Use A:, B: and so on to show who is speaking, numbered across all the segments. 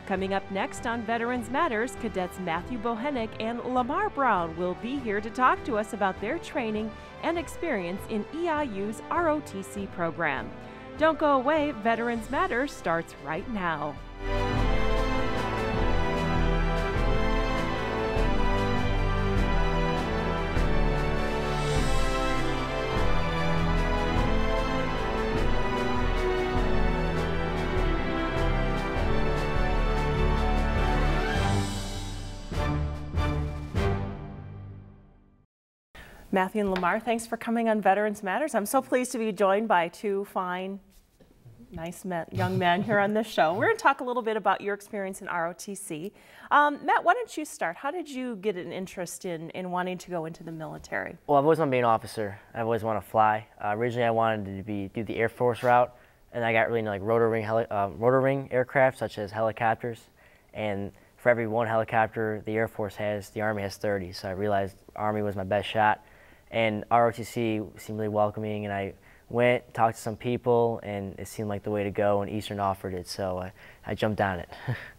A: Coming up next on Veterans Matters, Cadets Matthew Bochenek and Lamar Brown will be here to talk to us about their training and experience in EIU's ROTC program. Don't go away, Veterans Matters starts right now. Matthew and Lamar, thanks for coming on Veterans Matters. I'm so pleased to be joined by two fine, nice young men here on this show. We're going to talk a little bit about your experience in ROTC. Matt, why don't you start? How did you get an interest in wanting to go into the military?
B: Well, I've always wanted to be an officer. I've always wanted to fly. Originally, I wanted to do the Air Force route, and I got really into like rotor ring aircraft, such as helicopters. And for every one helicopter the Air Force has, the Army has 30. So I realized Army was my best shot. And ROTC seemed really welcoming, and I went, talked to some people, and it seemed like the way to go, and Eastern offered it, so I jumped on it.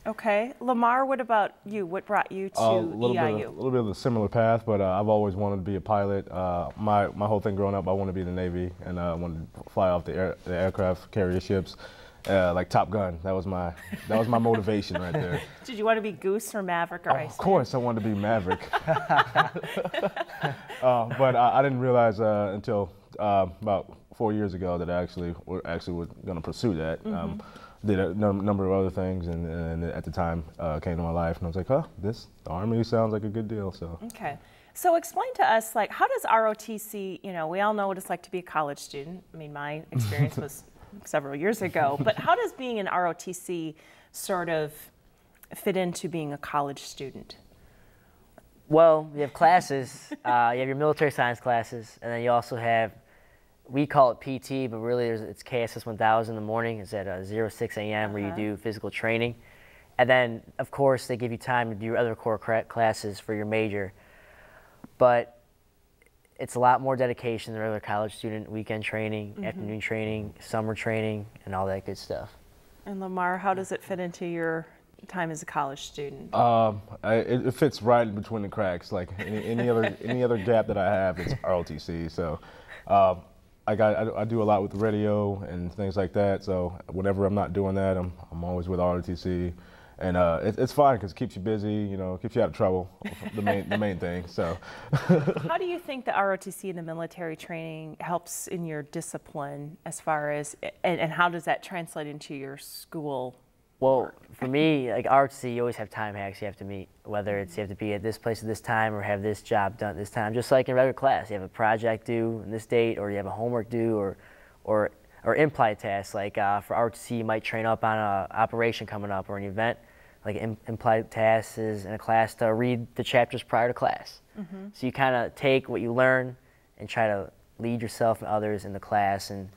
A: Okay. Lamar, what about you? What brought you to EIU?
C: A little bit of a similar path, but I've always wanted to be a pilot. My whole thing growing up, I wanted to be in the Navy, and I wanted to fly off the aircraft carrier ships. Like Top Gun, that was my motivation right there.
A: Did you want to be Goose or Maverick or Iceman?
C: Of course, I wanted to be Maverick. But I didn't realize until about 4 years ago that I actually was going to pursue that. Did a number of other things, and at the time came to my life, and I was like, oh, the Army sounds like a good deal. So.
A: Okay. So explain to us, like, how does ROTC? You know, we all know what it's like to be a college student. I mean, my experience was several years ago, but how does being an ROTC sort of fit into being a college student?
B: Well, you have classes, you have your military science classes, and then you also have, we call it PT, but really it's KSS 1000 in the morning. It's at 06 a.m. where you do physical training. And then, of course, they give you time to do your other core classes for your major. But it's a lot more dedication than regular college student, weekend training, afternoon training, summer training, and all that good stuff. And
A: Lamar, how does it fit into your time as a college student?
C: It fits right in between the cracks. Like any other gap that I have, it's ROTC. So I do a lot with the radio and things like that. So whenever I'm not doing that, I'm always with ROTC. And it's fine because it keeps you busy, you know, keeps you out of trouble, the main thing. So,
A: how do you think the ROTC and the military training helps in your discipline as far as, and how does that translate into your school?
B: Well, for me, like ROTC, you always have time hacks you have to meet, whether it's you have to be at this place at this time or have this job done at this time. Just like in regular class, you have a project due in this date, or you have a homework due, or implied tasks. Like for ROTC, you might train up on an operation coming up or an event. Like implied tasks is in a class to read the chapters prior to class. So you kind of take what you learn and try to lead yourself and others in the class and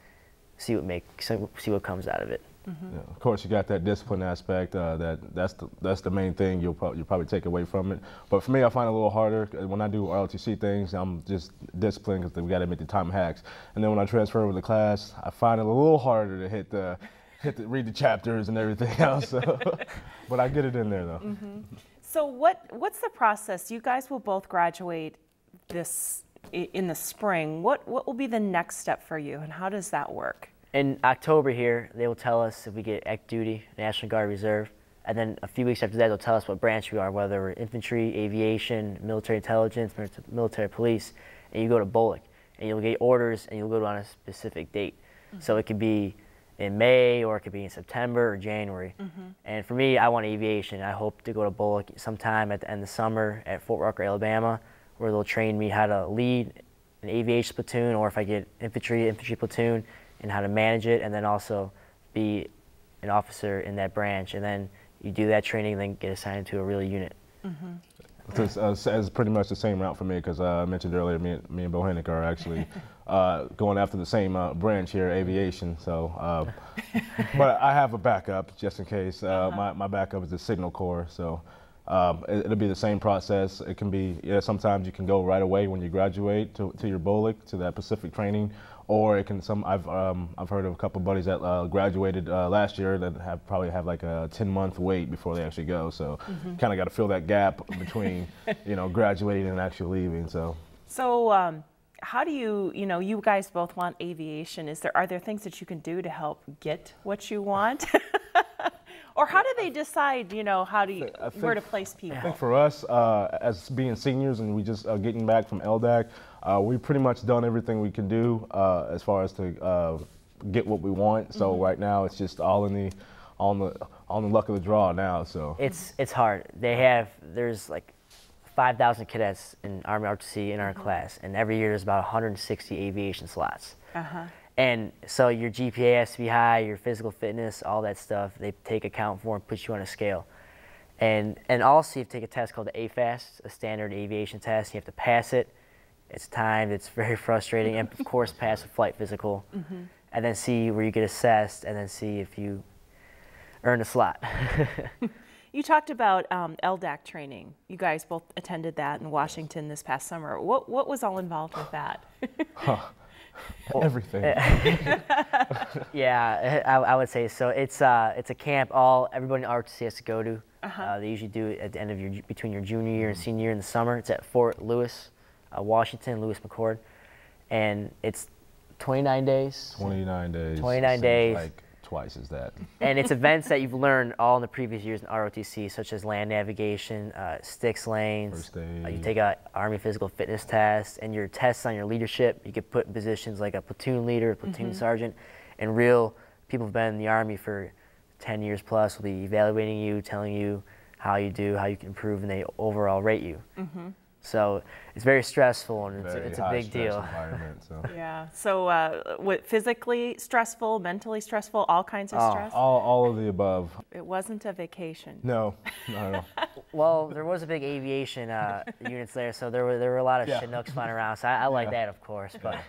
B: see what comes out of it.
C: Yeah, of course, you got that discipline aspect. That's the main thing you'll probably take away from it. But for me, I find it a little harder when I do ROTC things. I'm just disciplined because we got to make the time hacks. And then when I transfer over to class, I find it a little harder to read the chapters and everything else. So, but I get it in there though.
A: So what's the process? You guys will both graduate in the spring. What will be the next step for you, and how does that work?
B: In October here, they will tell us if we get active duty, National Guard Reserve, and then a few weeks after that, they'll tell us what branch we are, whether we're infantry, aviation, military intelligence, military police, and you go to BOLIC, and you'll get orders, and you'll go on a specific date. So it could be in May, or it could be in September or January. And for me, I want aviation. I hope to go to BOLIC sometime at the end of the summer at Fort Rucker, Alabama, where they'll train me how to lead an aviation platoon, or if I get infantry platoon, and how to manage it, and then also be an officer in that branch. And then you do that training and then get assigned to a real unit.
C: It's pretty much the same route for me, because I mentioned earlier, me and Bochenek are actually going after the same branch here, aviation. So, but I have a backup just in case. My backup is the Signal Corps, so it'll be the same process. It can be, sometimes you can go right away when you graduate to your BOLIC, to that Pacific training, or it can I've heard of a couple of buddies that graduated last year that probably have like a 10-month wait before they actually go. So kind of got to fill that gap between graduating and actually leaving. So
A: how do you guys both want aviation. Are there things that you can do to help get what you want? Or how do they decide, where to place people?
C: I think for us, as being seniors and we just getting back from LDAC, we've pretty much done everything we can do as far as to get what we want. So right now, it's just all in the luck of the draw now. So
B: it's hard. There's like 5,000 cadets in Army ROTC in our class, and every year there's about 160 aviation slots. And so your GPA has to be high, your physical fitness, all that stuff, they take account for and put you on a scale. And also you have to take a test called the AFAST, a standard aviation test. You have to pass it. It's timed, it's very frustrating, and of course pass a flight physical, and then see where you get assessed, and then see if you earn a slot.
A: You talked about LDAC training. You guys both attended that in Washington this past summer. What was all involved with that?
C: Everything.
B: Yeah, I would say so. It's a camp everybody in ROTC has to go to. They usually do it at the end of between your junior year and senior year in the summer. It's at Fort Lewis, Washington, Lewis McChord, and it's 29 days.
C: 29 days.
B: 29 days.
C: Like twice as that.
B: And it's events that you've learned all in the previous years in ROTC, such as land navigation, sticks lanes.
C: First aid.
B: You take an Army physical fitness test, and your tests on your leadership, you get put in positions like a platoon leader, a platoon sergeant, and real people who've been in the Army for 10 years plus will be evaluating you, telling you how you do, how you can improve, and they overall rate you. So it's very stressful, and it's a big deal.
C: So.
A: Yeah. So what, physically stressful, mentally stressful, all kinds of stress?
C: All of the above.
A: It wasn't a vacation.
C: No, not at all.
B: Well, there was a big aviation units there, so there were a lot of Chinooks flying around. So I like that, of course. But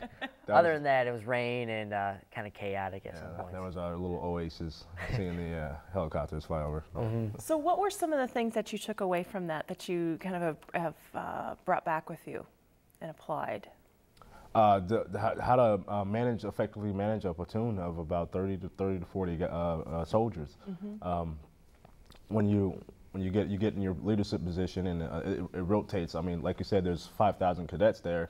B: other than that, it was rain and kind of chaotic at some point.
C: That was our little oasis, seeing the helicopters fly over.
A: So what were some of the things that you took away from that you kind of have brought back with you and applied?
C: How to effectively manage a platoon of about 30 to 40 soldiers. When you get in your leadership position and it rotates. I mean, like you said, there's 5,000 cadets there,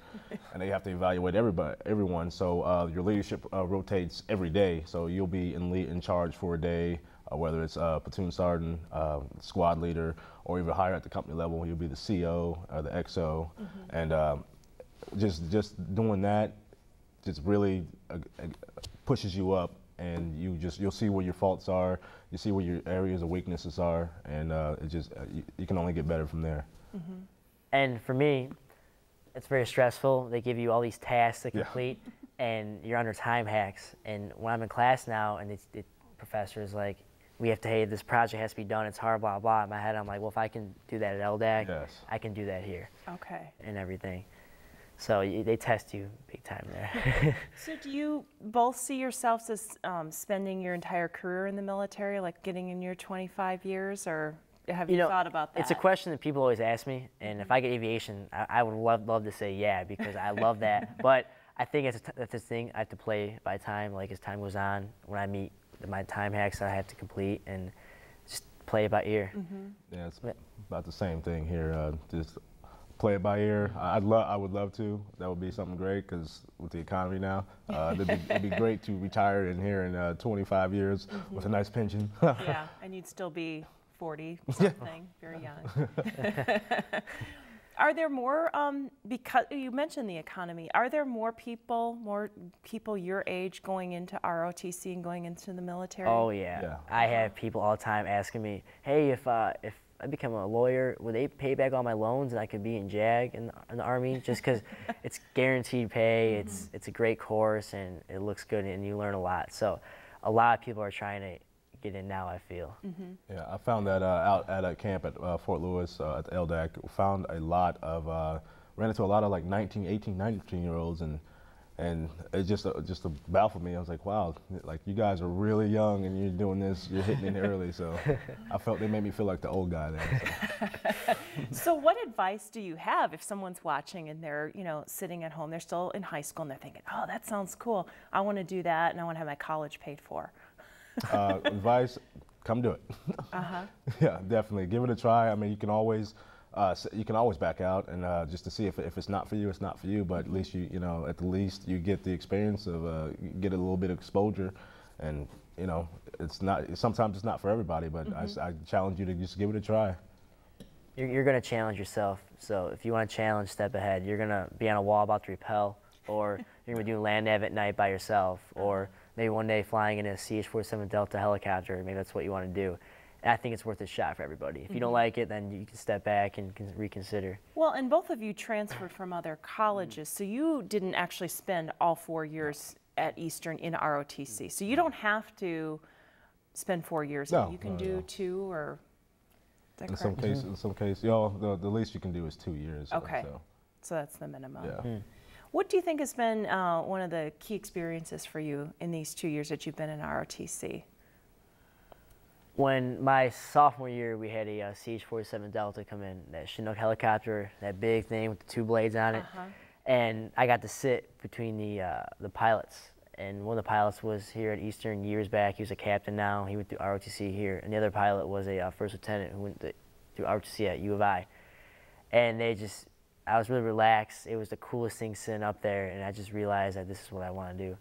C: and they have to evaluate everyone. So your leadership rotates every day. So you'll be in charge for a day, whether it's platoon sergeant, squad leader, or even higher at the company level. You'll be the CO or the XO, and just doing that just really pushes you up. And you'll see where your faults are, you see where your areas of weaknesses are, and you can only get better from there.
B: And for me, it's very stressful. They give you all these tasks to complete, and you're under time hacks. And when I'm in class now, and the professor is like, hey, this project has to be done, it's hard, blah, blah. In my head, I'm like, well, if I can do that at LDAC, I can do that here.
A: Okay.
B: And everything. So they test you big time there.
A: So do you both see yourselves as spending your entire career in the military, like getting in your 25 years, or have you thought about that?
B: It's a question that people always ask me, and if I get aviation, I would love to say yeah, because I love that. But I think that's the thing I have to play by time, like as time goes on, when I meet my time hacks that I have to complete, and just play it by ear.
C: Yeah, it's about the same thing here. Just play it by ear. I would love to. That would be something great, because with the economy now, it'd be great to retire in here in 25 years with a nice pension.
A: Yeah, and you'd still be 40 something, very young. Are there more, because you mentioned the economy, are there more people your age going into ROTC and going into the military?
B: Oh yeah. I have people all the time asking me, hey, if I become a lawyer, would they pay back all my loans and I could be in JAG in the Army? Just because it's guaranteed pay, it's a great course, and it looks good, and you learn a lot. So a lot of people are trying to get in now, I feel.
C: Yeah, I found that out at a camp at Fort Lewis at the LDAC. Found ran into a lot of like 19, 18, 19-year-olds, and it just baffled me. I was like, wow, like you guys are really young and you're doing this, you're hitting it early. So I felt they made me feel like the old guy there.
A: So what advice do you have if someone's watching and they're, you know, sitting at home, they're still in high school and they're thinking, oh, that sounds cool. I want to do that and I want to have my college paid for.
C: Advice, come do it. Yeah, definitely. Give it a try. I mean, you can always back out and just to see if it's not for you, it's not for you. But at least you know, at the least you get the experience of get a little bit of exposure, and you know, sometimes it's not for everybody. But I challenge you to just give it a try.
B: You're going to challenge yourself. So if you want to challenge, step ahead. You're going to be on a wall about to rappel, or you're going to be doing land nav at night by yourself, or maybe one day flying in a CH-47 Delta helicopter. Maybe that's what you want to do. And I think it's worth a shot for everybody. If you don't like it, then you can step back and reconsider. Well,
A: and both of you transferred from other colleges, so you didn't actually spend all 4 years at Eastern in ROTC. So you don't have to spend 4 years.
C: No,
A: you can do 2 or.
C: In some cases, you know, the least you can do is 2 years.
A: Okay, so that's the minimum.
C: Yeah.
A: What do you think has been one of the key experiences for you in these 2 years that you've been in ROTC?
B: When my sophomore year, we had a CH-47 Delta come in, that Chinook helicopter, that big thing with the 2 blades on it, and I got to sit between the pilots. And one of the pilots was here at Eastern years back. He was a captain now. He went through ROTC here. And the other pilot was a first lieutenant who went through ROTC at U of I. And I was really relaxed. It was the coolest thing sitting up there. And I just realized that this is what I want to do.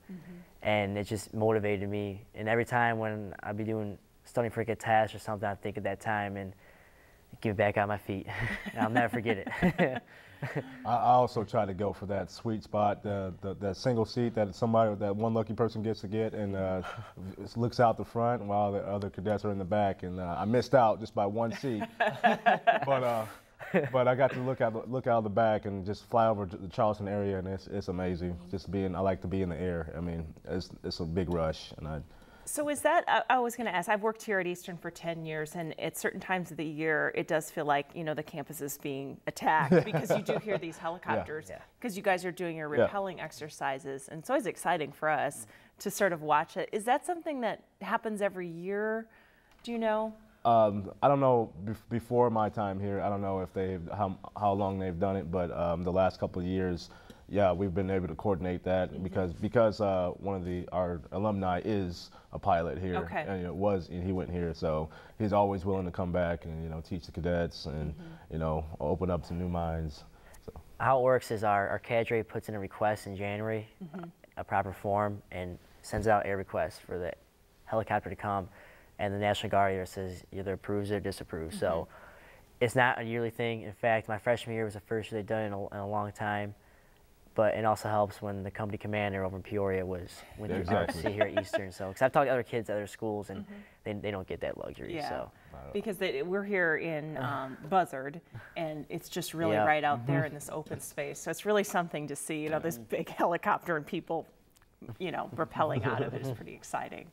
B: And it just motivated me. And every time when I'd be studying for a test or something, I'd think of that time and get back on my feet. And I'll never forget it.
C: I also try to go for that sweet spot, that single seat that one lucky person gets to get, and looks out the front while the other cadets are in the back. And I missed out just by 1 seat, but I got to look out the back and just fly over the Charleston area, and it's amazing. I like to be in the air. I mean, it's a big rush, and
A: So is that, I was going to ask, I've worked here at Eastern for 10 years, and at certain times of the year, it does feel like, you know, the campus is being attacked because you do hear these helicopters, because you guys are doing your rappelling exercises, and it's always exciting for us to sort of watch it. Is that something that happens every year? Do you know?
C: I don't know before my time here. I don't know if how long they've done it, but the last couple of years, yeah, we've been able to coordinate that because one of our alumni is a pilot here, and he went here, so he's always willing to come back and teach the cadets and open up some new minds. So.
B: How it works is our cadre puts in a request in January, a proper form, and sends out a request for the helicopter to come, and the National Guard either says either approves or disapproves. So it's not a yearly thing. In fact, my freshman year was the first year they've done it in a long time. But it also helps when the company commander over in Peoria went through ROTC here at Eastern. So, because I've talked to other kids at other schools, and they don't get that luxury.
A: Yeah,
B: so.
A: Because we're here in Buzzard, and it's just really right out there in this open space. So it's really something to see, this big helicopter and people, rappelling out of it is pretty exciting.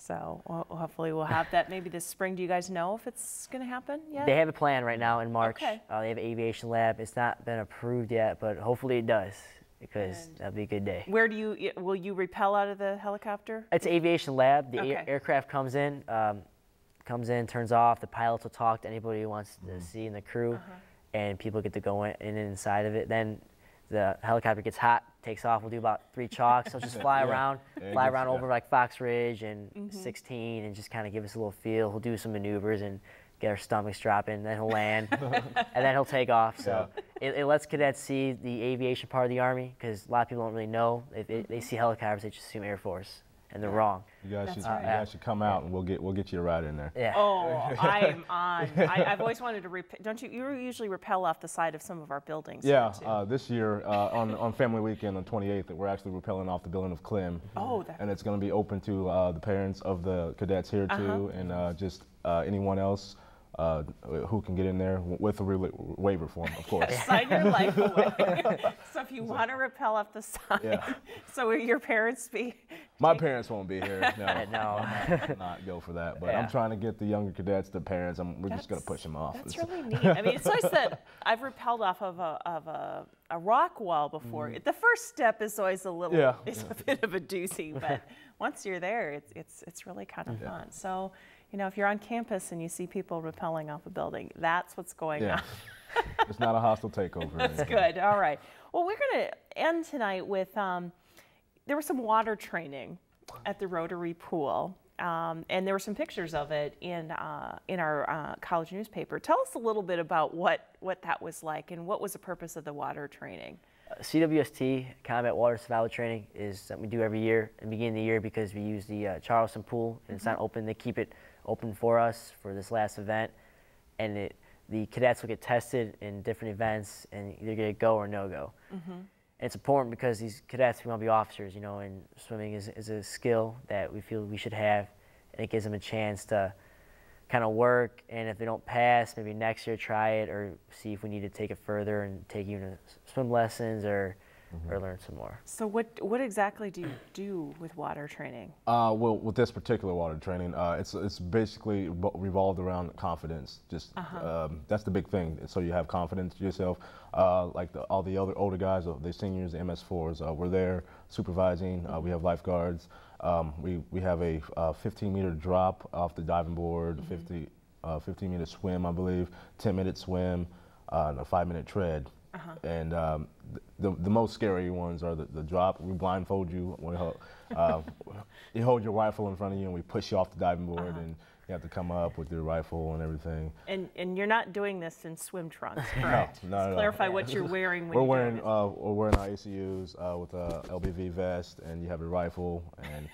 A: So hopefully we'll have that maybe this spring. Do you guys know if it's going to happen yet?
B: They have a plan right now in March. They have an aviation lab. It's not been approved yet, but hopefully it does, because that'll be a good day.
A: Where will you rappel out of the helicopter?
B: It's an aviation lab. The aircraft comes in, turns off. The pilots will talk to anybody who wants to see in the crew, and people get to go in and inside of it. Then the helicopter gets hot, takes off. We'll do about 3 chalks. So just fly around over like Fox Ridge and 16, and just kind of give us a little feel. He'll do some maneuvers and get our stomachs dropping. Then he'll land, and then he'll take off. So it lets cadets see the aviation part of the Army, because a lot of people don't really know. If they see helicopters, they just assume Air Force, and they're wrong.
C: You guys should come out, and we'll get you a ride in there.
B: Yeah.
A: Oh, I'm on. I've always wanted to rappel. Don't you? You usually rappel off the side of some of our buildings.
C: Yeah. This year on Family Weekend on 28th, we're actually rappelling off the building of Clem.
A: Oh.
C: And it's going to be open to the parents of the cadets here too, and just anyone else who can get in there with a waiver form, of course.
A: Sign your life away. So if you want to rappel up the side, so will your parents be?
C: My parents won't be here. No,
B: no.
C: Not go for that. But I'm trying to get the younger cadets, the parents. We're just going to push them off.
A: That's really neat. I mean, it's nice that I've rappelled off of a rock wall before. The first step is always a little, it's a bit of a doozy, but once you're there, it's really kind of fun. So. If you're on campus and you see people rappelling off a building, that's what's going on.
C: It's not a hostile takeover.
A: That's good. All right. Well, we're going to end tonight with, there was some water training at the Rotary Pool. And there were some pictures of it in our college newspaper. Tell us a little bit about what that was like and what was the purpose of the water training.
B: CWST, Combat Water Survival Training, is something we do every year at the beginning of the year because we use the Charleston pool and it's not open. They keep it open for us for this last event, and the cadets will get tested in different events and either get a go or no go. And it's important because these cadets, we want to be officers, you know, and swimming is a skill that we feel we should have, and it gives them a chance to kind of work, and if they don't pass, maybe next year try it or see if we need to take it further and take even swim lessons or learn some more. So
A: what exactly do you do with water training?
C: Well, with this particular water training, it's basically revolved around confidence. Just that's the big thing. So you have confidence in yourself. Like all the other older guys, the seniors, the MS4s, we're there supervising. We have lifeguards. We have a 15-meter drop off the diving board, 15-meter swim, I believe, 10-minute swim, and a 5-minute tread. And the most scary ones are the drop. We blindfold you. You hold your rifle in front of you, and we push you off the diving board, and you have to come up with your rifle and everything.
A: And you're not doing this in swim trunks, correct?
C: No, no.
A: Clarify what you're wearing when
C: we're
A: you're
C: wearing
A: doing
C: we're wearing our ACUs with a LBV vest, and you have your rifle and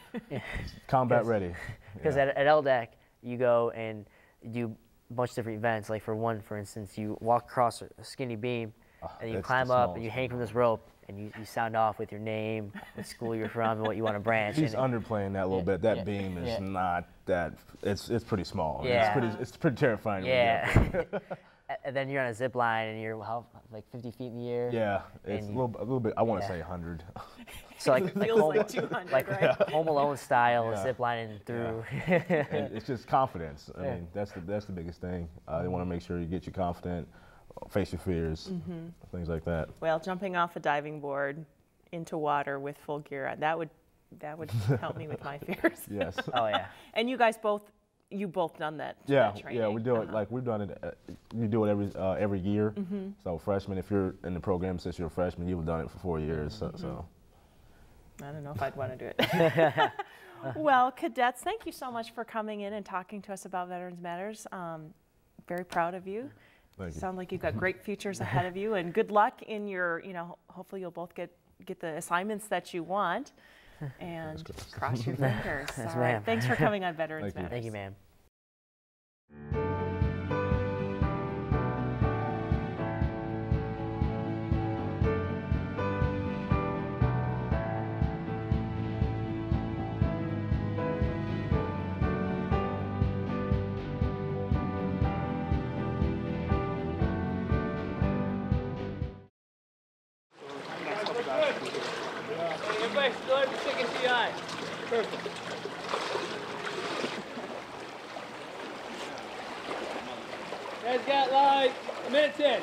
C: combat ready.
B: Because at LDAC, you go and you do a bunch of different events. Like for instance, you walk across a skinny beam, and you climb up and you hang from this rope and you sound off with your name, what school you're from, and what you want to branch.
C: He's underplaying that a little bit. That beam is not that. It's pretty small.
B: Yeah.
C: It's pretty terrifying.
B: Yeah. And then you're on a zip line and you're like 50 feet in the air.
C: Yeah, it's a little bit. I want to say 100.
B: So like
A: feels like 200, right?
B: Home Alone style, zip lining through.
C: And it's just confidence. I mean, that's the biggest thing. They want to make sure you get you confident. Face your fears, things like that.
A: Well, jumping off a diving board into water with full gear, that would help me with my fears.
C: Yes.
B: Oh yeah.
A: And you both done that.
C: Yeah,
A: that training.
C: yeah, we do it like we've done it. We do it every year. So freshmen, if you're in the program since you're a freshman, you've done it for 4 years. So.
A: I don't know if I'd want to do it. Well, cadets, thank you so much for coming in and talking to us about Veterans Matters. Very proud of you.
C: Thank you.
A: Sound like you've got great futures ahead of you, and good luck in your, hopefully you'll both get the assignments that you want, and cross your fingers.
B: Yes,
A: all right.
B: ma'am.
A: Thanks for coming on Veterans Matters.
B: Thank you, ma'am.
D: Everybody still have your chicken TI. Perfect. Guys got like a minute 10.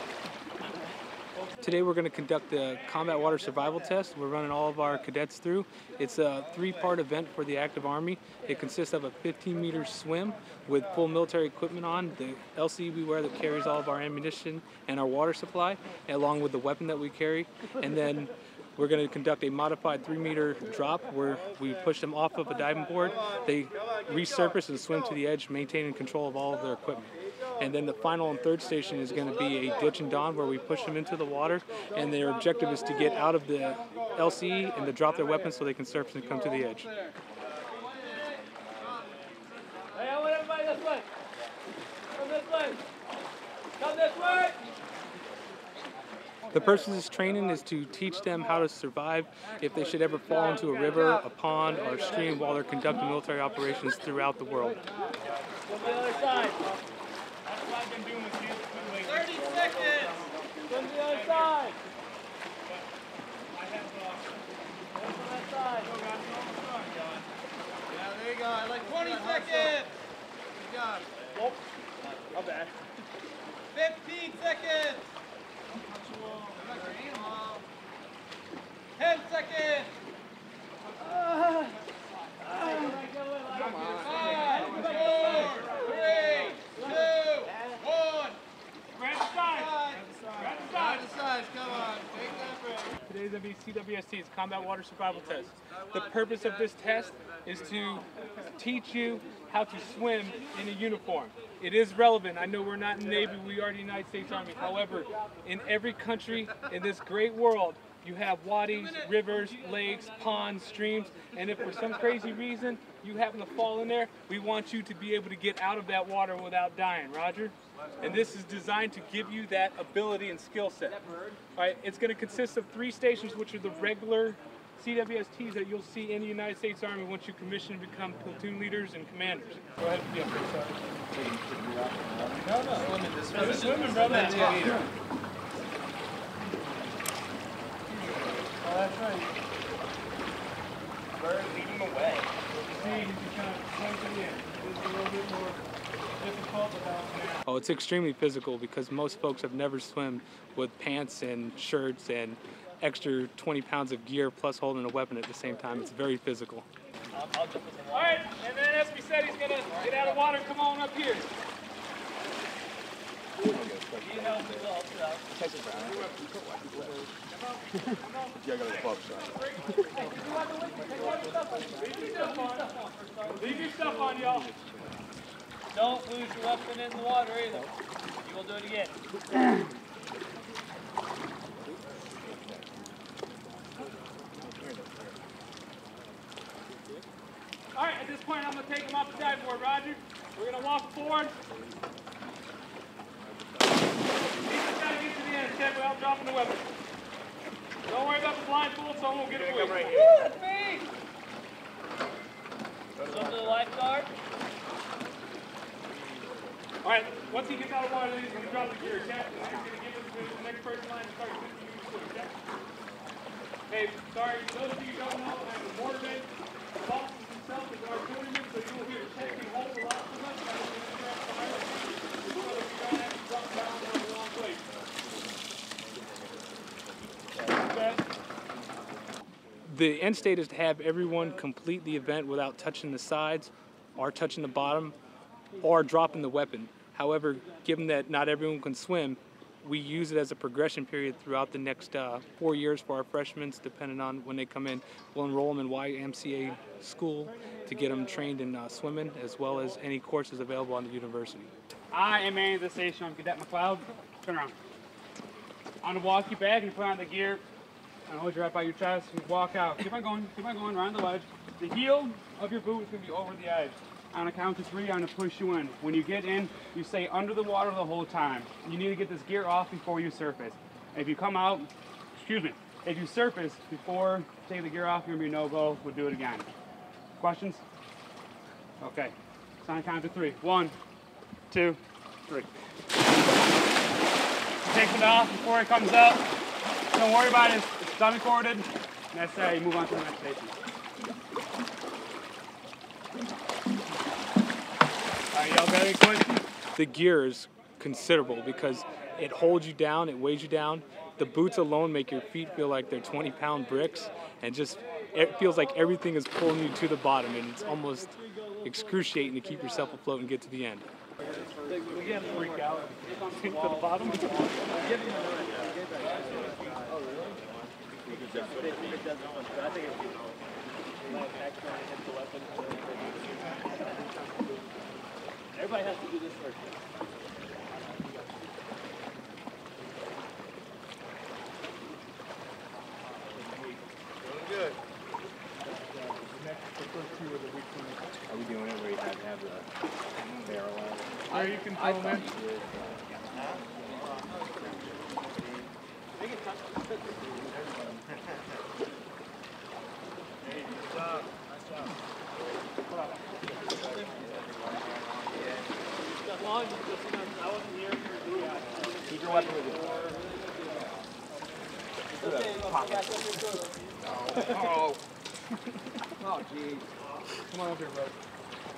D: Today we're going to conduct the Combat Water Survival Test. We're running all of our cadets through. It's a 3-part event for the active Army. It consists of a 15-meter swim with full military equipment on, the LC we wear that carries all of our ammunition and our water supply, along with the weapon that we carry. And then we're going to conduct a modified 3-meter drop where we push them off of a diving board. They resurface and swim to the edge, maintaining control of all of their equipment. And then the final and third station is going to be a ditch and don where we push them into the water, and their objective is to get out of the LC and to drop their weapons so they can surface and come to the edge. Hey, I want everybody this way. Come this way. Come this way. The purpose of this training is to teach them how to survive if they should ever fall into a river, a pond, or a stream while they're conducting military operations throughout the world. From the other side. That's what I've been doing with you. 30 seconds! From the other side. From that side.
E: Yeah, there you go. Like 20 seconds. Good job.
D: Oh, not bad.
E: 15 seconds. 10 seconds. 5, 4, 3, 2, 1.
D: Grab the side. CWST is Combat Water Survival Test. The purpose of this test is to teach you how to swim in a uniform. It is relevant. I know we're not in the Navy, we are the United States Army. However, in every country in this great world, you have wadis, rivers, lakes, ponds, streams, and if for some crazy reason you happen to fall in there, we want you to be able to get out of that water without dying, Roger? And this is designed to give you that ability and skill set. All right, it's going to consist of 3 stations, which are the regular CWSTs that you'll see in the United States Army once you commission and become platoon leaders and commanders. Go ahead. Yeah, sorry. No. You're swimming, brother. Oh, that's right. Bird, lead him away. See, he's kind of pointing in. It's a little bit more difficult without that. Oh, it's extremely physical because most folks have never swum with pants and shirts and extra 20 pounds of gear plus holding a weapon at the same time. It's very physical. All right, and then as we said, he's going to get out of water. Come on up here. Leave your stuff on, y'all.
F: Don't lose your weapon in the water either. You will do it again.
D: All right, at this point, I'm going to take him off the dive board, Roger. We're going to walk forward. He's just got to get to the end step without dropping the weapon. Don't worry about the blindfold, someone will get it for you.
F: Right here. Woo, that's me! Go to the lifeguard.
D: All right, once he gets out of water, he's going to drop the gear, okay? And he's going to give it to the next person line and start switching you to okay? Hey, sorry, those of you who don't know, I'm a mortar base. Boston himself is our tournament, so you will hear checking holes a lot too much. That is going to interrupt the hierarchy. So that you don't have to drop down on the wrong place. Okay. The end state is to have everyone complete the event without touching the sides or touching the bottom or dropping the weapon. However, given that not everyone can swim, we use it as a progression period throughout the next 4 years for our freshmen, depending on when they come in. We'll enroll them in YMCA school to get them trained in swimming, as well as any courses available on the university.
G: I am manning the station. I'm Cadet McLeod. Turn around. I'm going to walk you back and put on the gear. And hold you right by your chest and walk out. Keep on going around the ledge. The heel of your boot is going to be over the edge. On a count of 3, I'm going to push you in. When you get in, you stay under the water the whole time. You need to get this gear off before you surface. If you come out, if you surface before taking the gear off, you're going to be no-go. We'll do it again. Questions? Okay. It's on a count of 3. 1, 2, 3. Takes it off before it comes out. Don't worry about it. It's dummy corded. That's how you move on to the next station. Y'all got any questions?
D: The gear is considerable because it holds you down, it weighs you down. The boots alone make your feet feel like they're 20-pound bricks, and just it feels like everything is pulling you to the bottom, and it's almost excruciating to keep yourself afloat and get to the end.
G: We can't freak out. Sink to the bottom.
F: Everybody has to do this first.
E: Good.
H: Are we doing it where you have to have the barrel on?
G: Or you can throw them in.
H: Keep your weapon with you.
E: Oh. Oh, geez.
G: Come on up here, bro.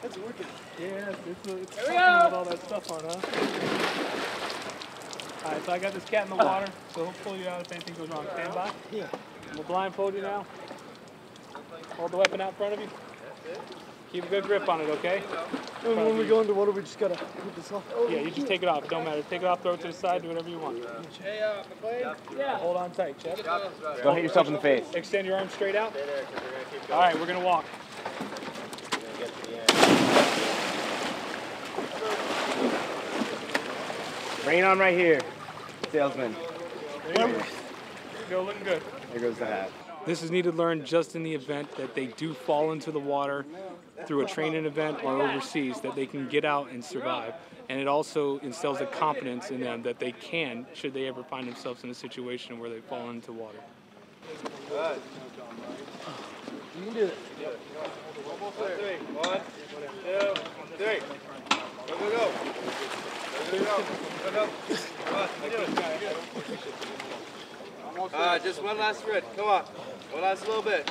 E: That's working.
G: Yeah, it's
F: Here we
G: with
F: go.
G: all that stuff on, huh? All right, so I got this cat in the water, so he'll pull you out if anything goes wrong. Stand by.
E: Yeah.
G: We'll blindfold you now. Hold the weapon out in front of you.
D: Keep a good grip on it, okay?
I: And when we go into water, we just gotta keep this off.
D: Yeah, you just take it off. It don't matter. Take it off, throw it to the side, do whatever you want.
E: Hey, McLean.
D: Yeah, hold on tight, Chad.
H: Don't hit yourself in the face.
D: Extend your arms straight out. All right, we're gonna walk.
H: Rain on right here, salesman.
D: Go, looking good.
H: There goes the hat.
D: This is needed to learn just in the event that they do fall into the water through a training event or overseas, that they can get out and survive. And it also instills a confidence in them that they can, should they ever find themselves in a situation where they fall into water.
E: Good.
I: You can do it.
E: Almost there. 1, 2, 3. Go, go, go. Go, go, go. Go, go. Come on, do it. Just one last rip. Come on. One last little bit.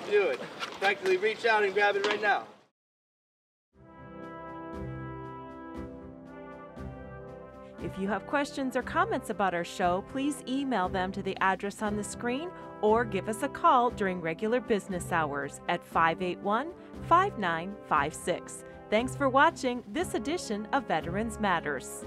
E: You do it. Practically reach out and grab it right now.
A: If you have questions or comments about our show, please email them to the address on the screen or give us a call during regular business hours at 581-5956. Thanks for watching this edition of Veterans Matters.